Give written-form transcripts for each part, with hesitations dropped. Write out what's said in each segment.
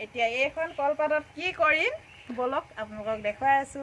এতিয়া এইখন কলপাতত কি কৰিম বলক আপোনালোকক দেখুৱাই আছো।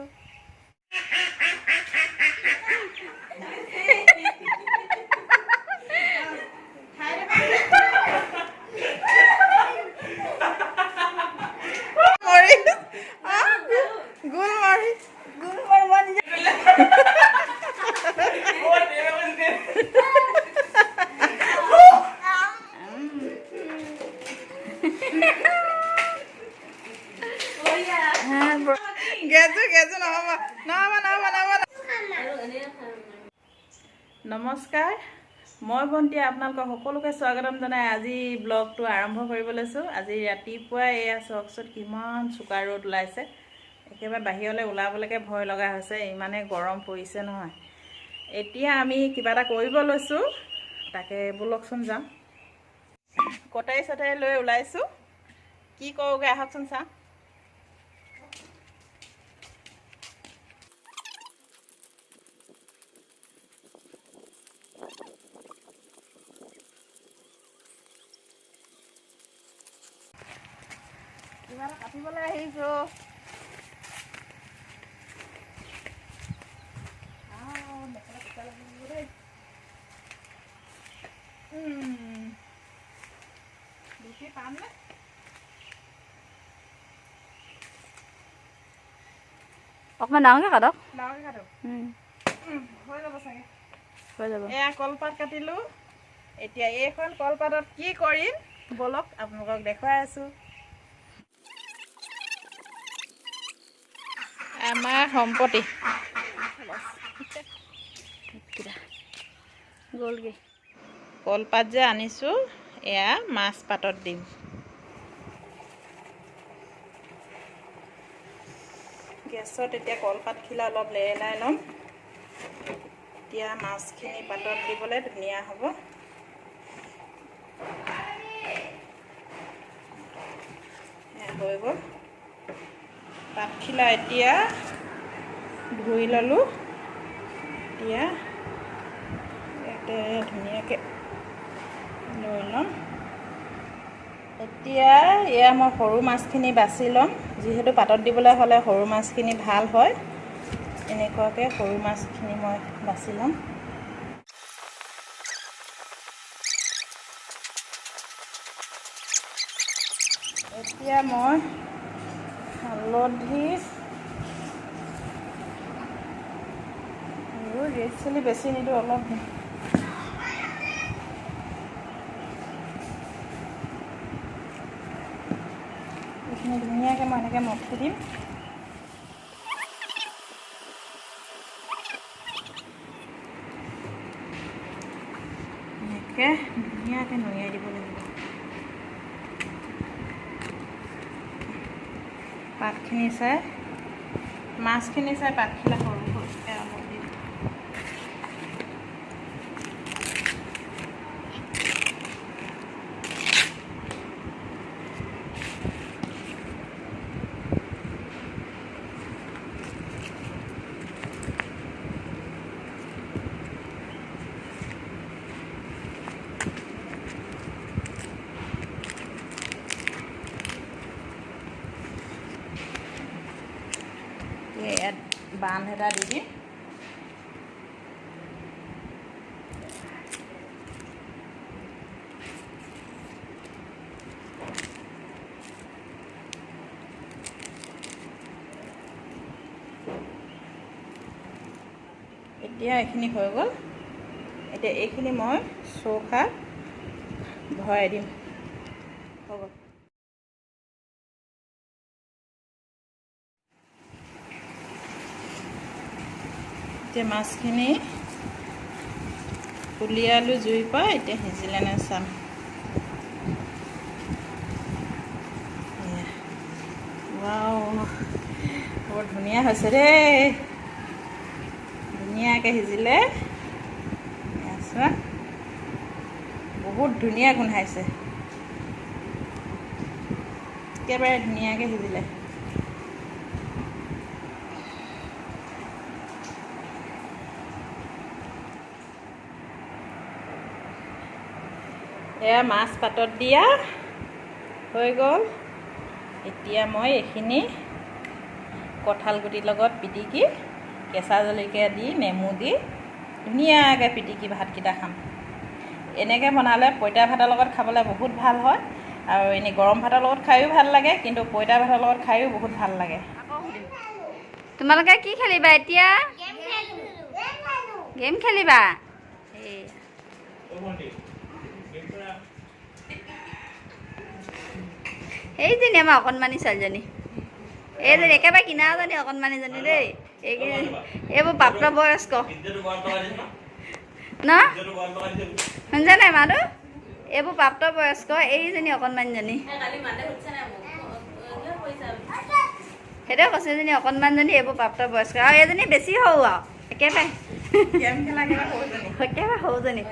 নমস্কাৰ, মই ভণ্টি আপোনালোকক সকলোকে স্বাগতম জনাই আজি ব্লগটো আৰম্ভ কৰিব লৈছোঁ। আজি ৰাতিপুৱাই এয়া চাওকচোন কিমান চোকা ৰ'দ ওলাইছে, একেবাৰে বাহিৰলৈ ওলাবলৈকে ভয় লগা হৈছে, ইমানেই গৰম পৰিছে নহয়। এতিয়া আমি কিবা এটা কৰিব লৈছোঁ, তাকে বলকচোন যাম। কটাৰী চটাৰী লৈ ওলাইছোঁ, কি কৰোঁগৈ আহকচোন চাওঁ। কিবা এটা কাটিবলৈ আহিছোঁ। বেছি পামনে? অকণমান ডাঙৰকৈ কাটক। ডাঙৰকৈ কাটক। হৈ যাব চাগে। হৈ যাব। এয়া কলপাত কাটিলোঁ। এতিয়া এইখন কলপাতত কি কৰিম বলক আপোনালোকক দেখুৱাই আছোঁ। আমাৰ সম্পত্তি গ'লগৈ। কলপাত যে আনিছোঁ, এয়া মাছ পাতত দিম। গেছত এতিয়া কলপাতখিলা অলপ লেৰেলাই ল'ম, এতিয়া মাছখিনি পাতত দিবলৈ ধুনীয়া হ'ব। হৈ গ'ল পাতখিলা, এতিয়া ধুই ল'লোঁ। এতিয়া ইয়াতে ধুনীয়াকৈ লৈ ল'ম। এতিয়া এয়া মই সৰু মাছখিনি বাছি ল'ম, যিহেতু পাতত দিবলৈ হ'লে সৰু মাছখিনি ভাল হয়। এনেকুৱাকৈ সৰু মাছখিনি মই বাছি ল'ম। এতিয়া মই হালধি আৰু ৰেড চিলি বেছি নিদিওঁ, অলপ দিম। এইখিনি ধুনীয়াকৈ মই এনেকৈ মঠি দিম। এনেকৈ ধুনীয়াকৈ নুৰিয়াই দিব লাগিব। পাতখিনি চাই, মাছখিনি চাই পাতখিলা সৰু সৰুকৈ অলপ দিম। ইয়াত বান্ধ এটা দি দিম। এতিয়া এইখিনি হৈ গ'ল। এতিয়া এইখিনি মই চৌকাত ভৰাই দিম। হৈ গ'ল। এতিয়া মাছখিনি উলিয়ালোঁ জুইৰ পৰা, এতিয়া সিজিলে নে চাম। ৱাও, বৰ ধুনীয়া হৈছে দেই, ধুনীয়াকৈ সিজিলে। চোৱা, বহুত ধুনীয়া গোন্ধাইছে, একেবাৰে ধুনীয়াকৈ সিজিলে। এয়া মাছ পাতত দিয়া হৈ গ'ল। এতিয়া মই এইখিনি কঁঠাল গুটিৰ লগত পিটিকি কেঁচা জলকীয়া দি নেমু দি ধুনীয়াকৈ পিটিকি ভাতকেইটা খাম। এনেকৈ বনালে পঁইতা ভাতৰ লগত খাবলৈ বহুত ভাল হয় আৰু এনেই গৰম ভাতৰ লগত খায়ো ভাল লাগে, কিন্তু পঁইতা ভাতৰ লগত খায়ো বহুত ভাল লাগে। তোমালোকে কি খেলিবা এতিয়া? গেম খেলিবা? এইজনী আমাৰ অকণমানি ছোৱালীজনী, এইজনী একেবাৰে কিনাৰজনী অকণমানিজনী দেই। এইবোৰ প্ৰাপ্তবয়স্ক ন, শুনিছা নাই মাতো? এইবোৰ প্ৰাপ্তবয়স্ক, এইজনী অকণমানিজনী। সেইটোৱে কৈছোঁ, এজনী অকণমানজনী এইবোৰ প্ৰাপ্তবয়স্ক, আৰু এইজনী বেছি সৰু আৰু একেবাৰে সৰুজনী।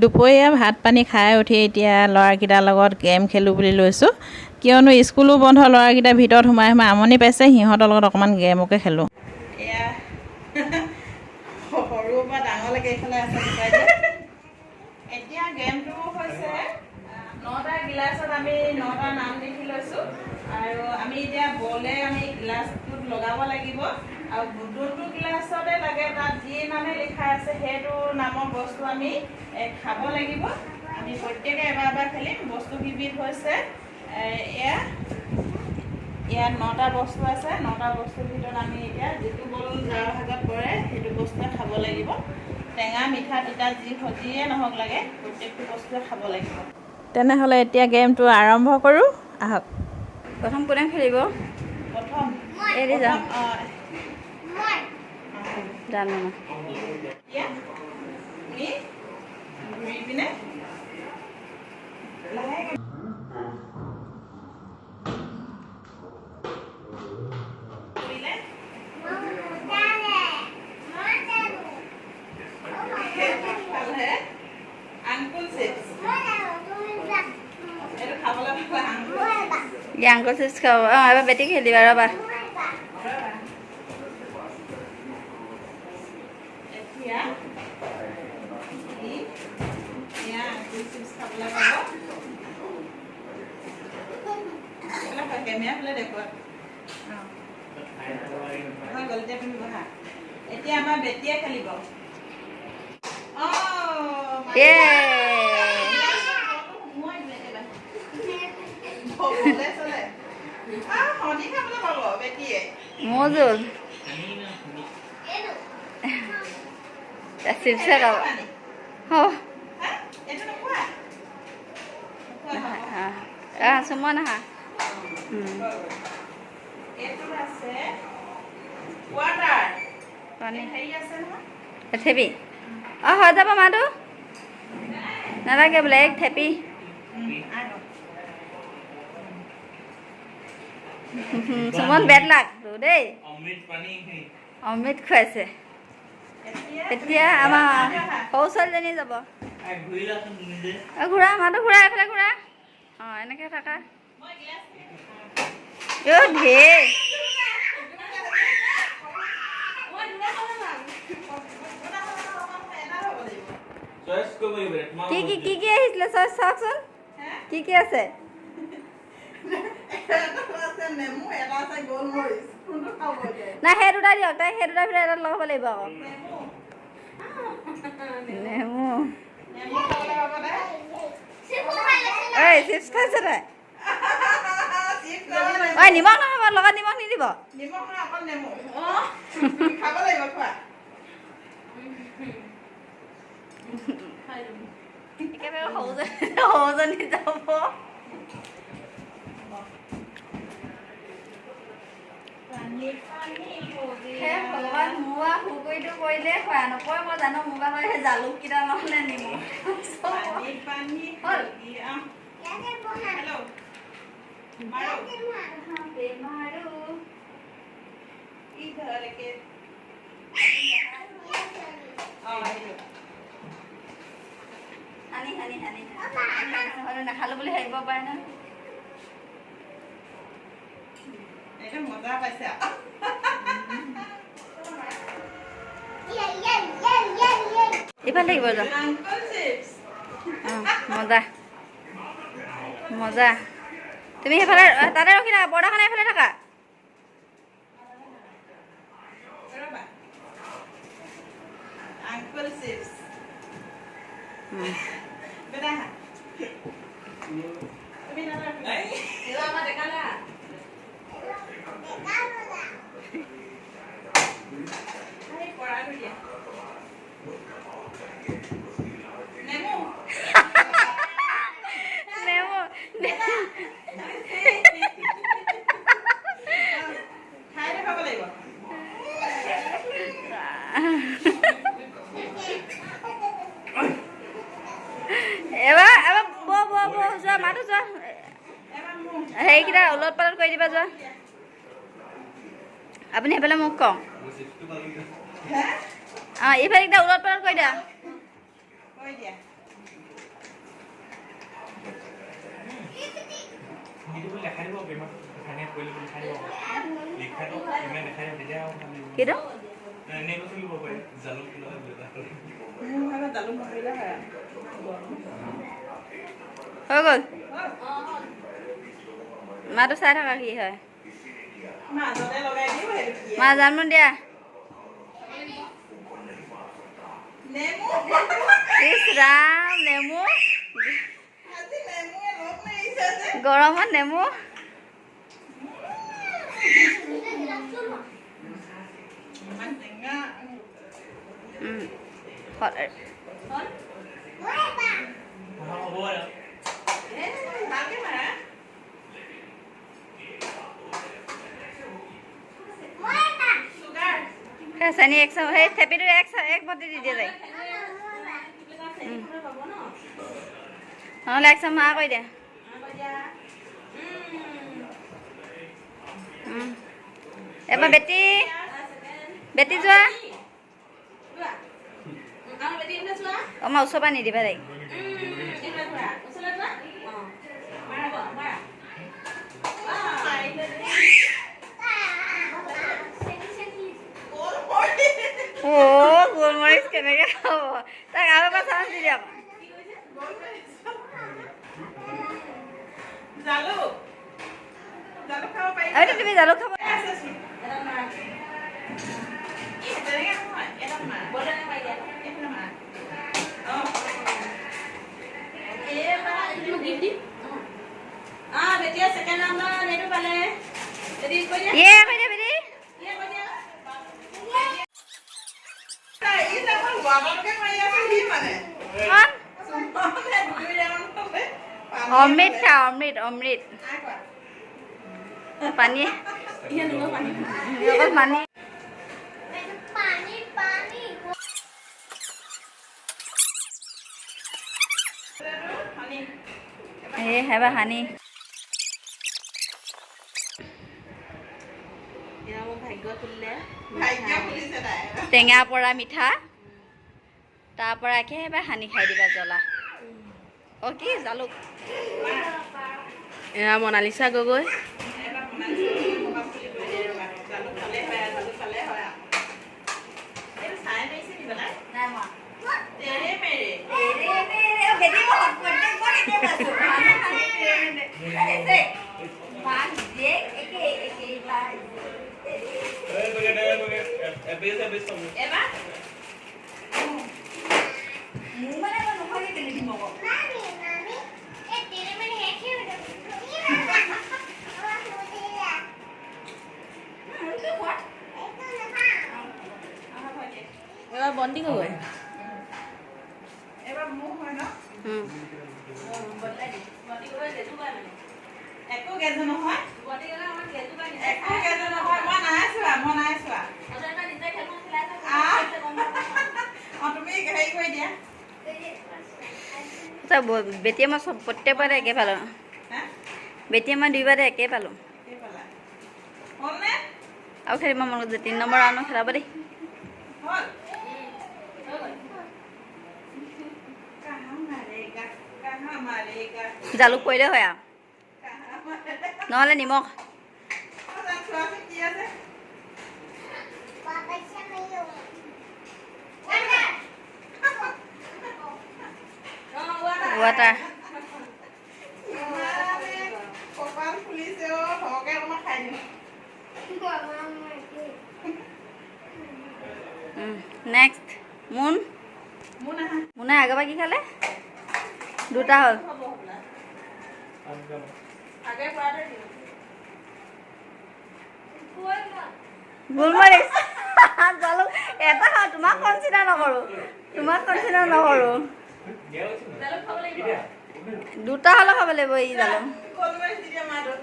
দুপৰীয়া ভাত পানী খাই উঠি এতিয়া ল'ৰাকেইটাৰ লগত গেম খেলোঁ বুলি লৈছোঁ, কিয়নো স্কুলো বন্ধ, ল'ৰাকেইটা ভিতৰত সোমাই সোমাই আমনি পাইছে, সিহঁতৰ লগত অকণমান গেমকে খেলোঁ। এয়া সৰুৰ পৰা ডাঙৰলৈকে এইফালে আছে। এতিয়া গেমটো হৈছে 9টা গিলাচত আমি 9টা নাম লিখি লৈছোঁ, আৰু আমি এতিয়া বলে আমি গিলাচটোত লগাব লাগিব, আৰু যোনটো গিলাচতে লাগে তাত যি নামে লিখা আছে সেইটো নামৰ বস্তু আমি খাব লাগিব। আমি প্ৰত্যেকে এবাৰ এবাৰ খেলিম। বস্তু কেইবিধ হৈছে ইয়াত 9টা বস্তু আছে। 9টা বস্তুৰ ভিতৰত আমি এতিয়া যিটো বল যাৰ ভাগত পৰে সেইটো বস্তুৱে খাব লাগিব। টেঙা মিঠা তিতা যিয়ে নহওক লাগে, প্ৰত্যেকটো বস্তুৱে খাব লাগিব। তেনেহ'লে এতিয়া গেমটো আৰম্ভ কৰোঁ, আহক। প্ৰথম কোনে খেলিব? প্ৰথম এৰি যাম জানো ঘূৰি পিনে আংকুল চিপছ খাব। এবাৰ বেটি খেলিবা, ৰ'বা। এতিয়া আমাৰ বেটিয়ে খেলিব। মজুল চিপছে খাব। চুমন আহা। থেপি হৈ যাব মাটো নালাগে বোলে, এক থেপি। সুমন বেট লাগ দেই, অমৃত খুৱাইছে। এতিয়া আমাৰ সৰু ছোৱালীজনী যাব। ঘূৰা মাতো, ঘূৰা এফালে ঘূৰা। এনেকৈ থাকা। ঢেৰ কি আহিছিলে চাওকচোন, কি আছে? নাই সেই দুটা দিয়ক, তাই সেই দুটাৰ ভিতৰত এটাত লগাব লাগিব আকৌ। নেমু এই চিপছ খাইছে তাই। নিমখ নহয়, লগত নিমখ নিদিব। একেবাৰে সৰুজনী যাব। শুকুৰিটো কৰিলে খোৱা নকয়, মই জানো মোক আকৌ সেই জালুককেইটা নহ'লে নিমখ নাখালো বুলি ভাবিব পাৰে ন। মজা পাইছে। ইফালে থাকিব যা। মজা মজা তুমি সেইফালে তাতে ৰখি থাকা, পৰ্দাখন এইফালে থাকা। Uncle Chips. Beda ha? Tapi nana. Itu apa dekala? Hai, pora dulu ya. Nemo. Nemo. Hai deh apa lagi? এবাৰ যোৱা মাতো যোৱা সেইকেইটা ওলট পালট কৰি দিবা যোৱা আপুনি সেইফালে মোক কওঁ অঁ এইফালে কেইটা ওলট পালট কৰি দিয়া কিটো হৈ গ'ল মাটো চাই থাকা কি হয় মা জানো দিয়া ইছ ৰাম নেমু গৰমত নেমু চেনি এক সেই থেপিটো এক ভৰ্তি দি দিয়ে যায় নহ'লে এক চাম মাহ কৰি দিয়া এবাৰ বেটি যোৱা আমাৰ ওচৰৰ পৰা নিদিবা দেই গোলমৰিচ কেনেকে খাব তাক আৰু এবাৰ চান্স দি দিয়ক তুমি জালুক খাব অমৃত খা অমৃত পানী পানী এবাৰ হানি টেঙা পৰা মিঠা তাৰ পৰা একেবাৰে সানি খাই দিবা জ্বলা অ কি জালুক এয়া মনালিছা গগৈ এবাৰ বন্দি গগৈ এবাৰ মোক হয় ন একো গেজো নহয় একো গেজো নহয় মই নাই চোৱা অঁ তুমি হেৰি কৰি দিয়া বেটিয়ে মই চব প্ৰত্যেকবাৰে একে পালোঁ বেটিয়ে মই দুইবাৰে একে পালোঁ আৰু খেলিব মন গৈছে 3 নম্বৰ ৰাউণ্ড খেলাব দেই জালুক কৰিলে হয় আৰু নহ'লে নিমখ ৱাটাৰ খাই দিওঁ নেক্সট মুন মোৰ নাহা মুনে আগৰবাৰ কি খালে দুটা হ'ল হ'ব হ'বলা আগে পৰাতে দিওঁ গোলমৰিচ জালুক এটা খাওঁ তোমাক কনচিডাৰ নকৰোঁ জালুক খাব লাগিব দুটা হ'লেও খাব লাগিব ই জালুক গোলমৰিচ দি দিয়া মাটোত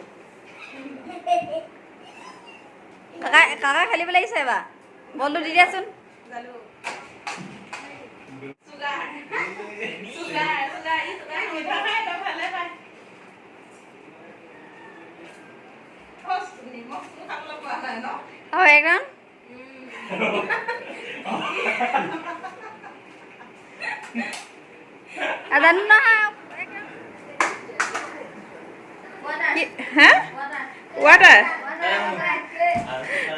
কাকা খেলিব লাগিছে এবাৰ বলটো দি দিয়াচোন জালুক চুগাৰ চুগাৰ চুগাৰ ই চুগাৰ মিঠা খাই তই ভালে পায় নিমখ খাবলৈ পোৱা নাই ন আৰু একদম নাজানো নহয় হা ৱাটাৰ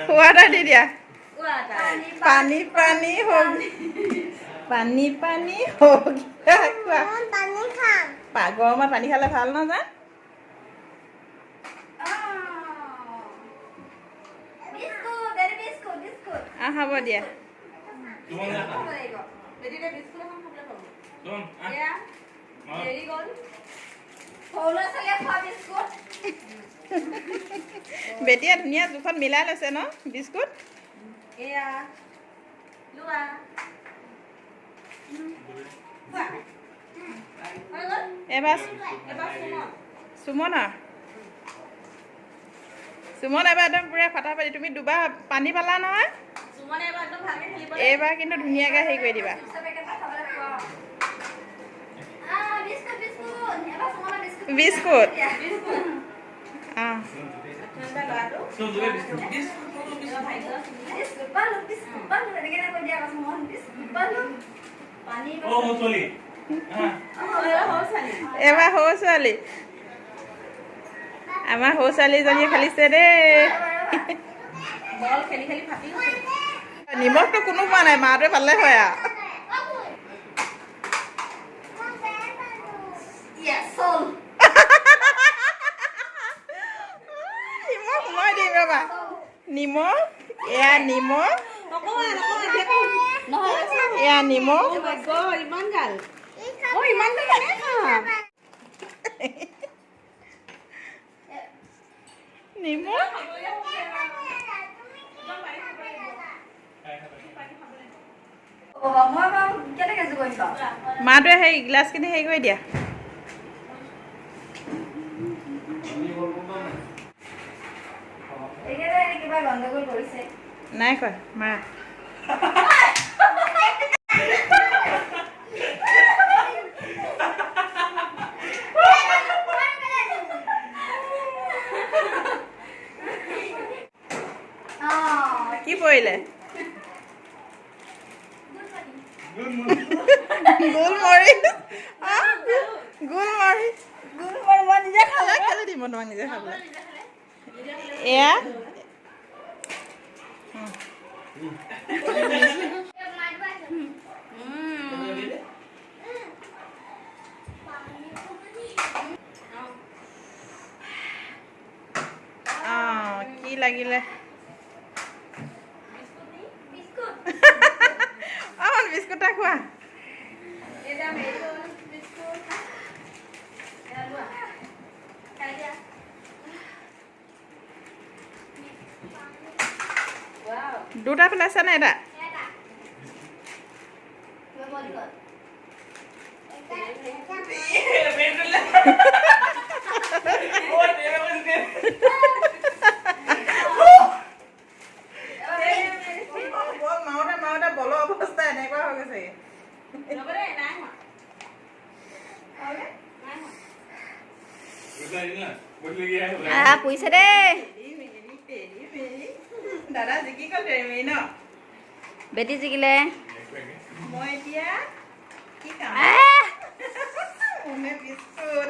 ৱাটাৰ দি দিয়া পানী পানী হওক পানী পানী হওক গৰমত পানী খালে ভাল নহয় হ'ব দিয়া বেটিয়ে ধুনীয়া জোখত মিলাই লৈছে ন বিস্কুট এবাৰ সুমন সুমন এবাৰ একদম পুৰা ফটাফটি তুমি দুবাৰ পানী পালা নহয় এইবাৰ কিন্তু ধুনীয়াকৈ হেৰি কৰি দিবা বিস্কুট অঁ এবাৰ সৰু ছোৱালী আমাৰ সৰু ছোৱালীজনীয়ে খেলিছে দেই নিমখটো কোনো পোৱা নাই মাটোৱে পালে হয় আৰু নিমখ মই দিম ৰবা নিমখ এয়া নিমখ এয়া নিমখ ইমান গাল নিমখ মাটোৱে সেই গ্লাছখিনি হেৰি কৰি দিয়া নাই কোৱা মা কি পৰিলে গোলমৰিচ গোলমৰিচ মই নিজে খালে কেলে দিম মই তোমাক নিজে খাবলৈ এয়া কি লাগিলে বিস্কুট এটা খোৱা দুটা পেলাইছা নে এটা মাওতে বলৰ অৱস্থা এনেকুৱা হৈ গৈছে পুহিছে দেই দাদা জিকি গ'ল তেৰি ন বেটি জিকিলে মই এতিয়া কি কাম বিস্কুট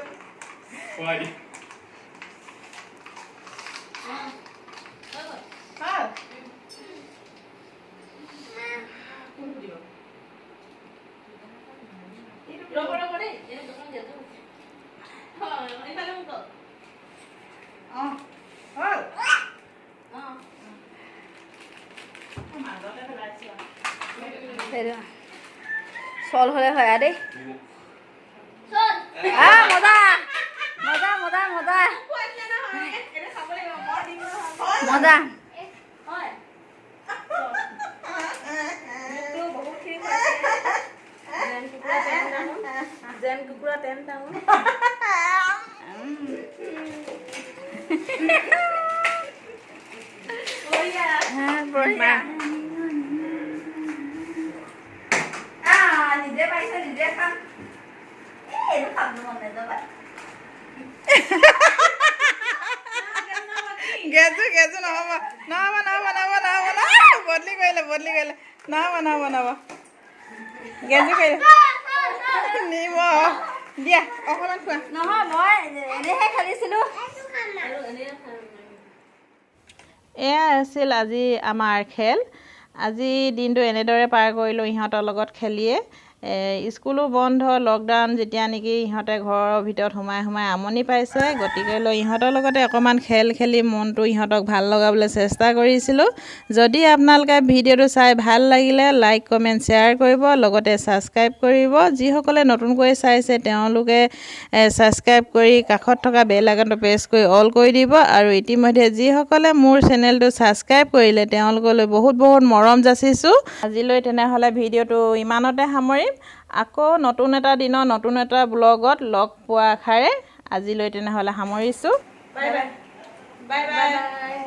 হ'ল চল হ'লে হয় দেই মজা মজা মজা মজা মজা যেন কুকুৰা তেন টাঙো নিজে পাইছে নিজে খাম এইটো খাব মন নাযাবা গেজু নহ'ব বদলি কৰিলে নহ'ব গেজু কৰিলে নিব দিয়া অকণমান খোৱা নহয় মই এনেহে খেলিছিলোঁ এয়া আছিল আজি আমাৰ খেল আজি দিনটো এনেদৰে পাৰ কৰিলোঁ ইহঁতৰ লগত খেলিয়ে স্কুলো বন্ধ লকডাউন যেতিয়া নেকি ইহঁতে ঘৰৰ ভিতৰত সোমাই আমনি পাইছে গতিকে লৈ ইহঁতৰ লগতে অকণমান খেল খেলি মনটো ইহঁতক ভাল লগাবলৈ চেষ্টা কৰিছিলোঁ যদি আপোনালোকে ভিডিঅ'টো চাই ভাল লাগিলে লাইক কমেণ্ট শ্বেয়াৰ কৰিব লগতে ছাবস্ক্ৰাইব কৰিব যিসকলে নতুনকৈ চাইছে তেওঁলোকে ছাবস্ক্ৰাইব কৰি কাষত থকা বেল আইকনটো প্ৰেছ কৰি অল কৰি দিব আৰু ইতিমধ্যে যিসকলে মোৰ চেনেলটো ছাবস্ক্ৰাইব কৰিলে তেওঁলোকলৈ বহুত বহুত মৰম যাচিছোঁ আজিলৈ তেনেহ'লে ভিডিঅ'টো ইমানতে সামৰিম আকৌ নতুন এটা দিনৰ নতুন এটা ব্লগত লগ পোৱা আশাৰে আজিলৈ তেনেহ'লে সামৰিছোঁ বাই বাই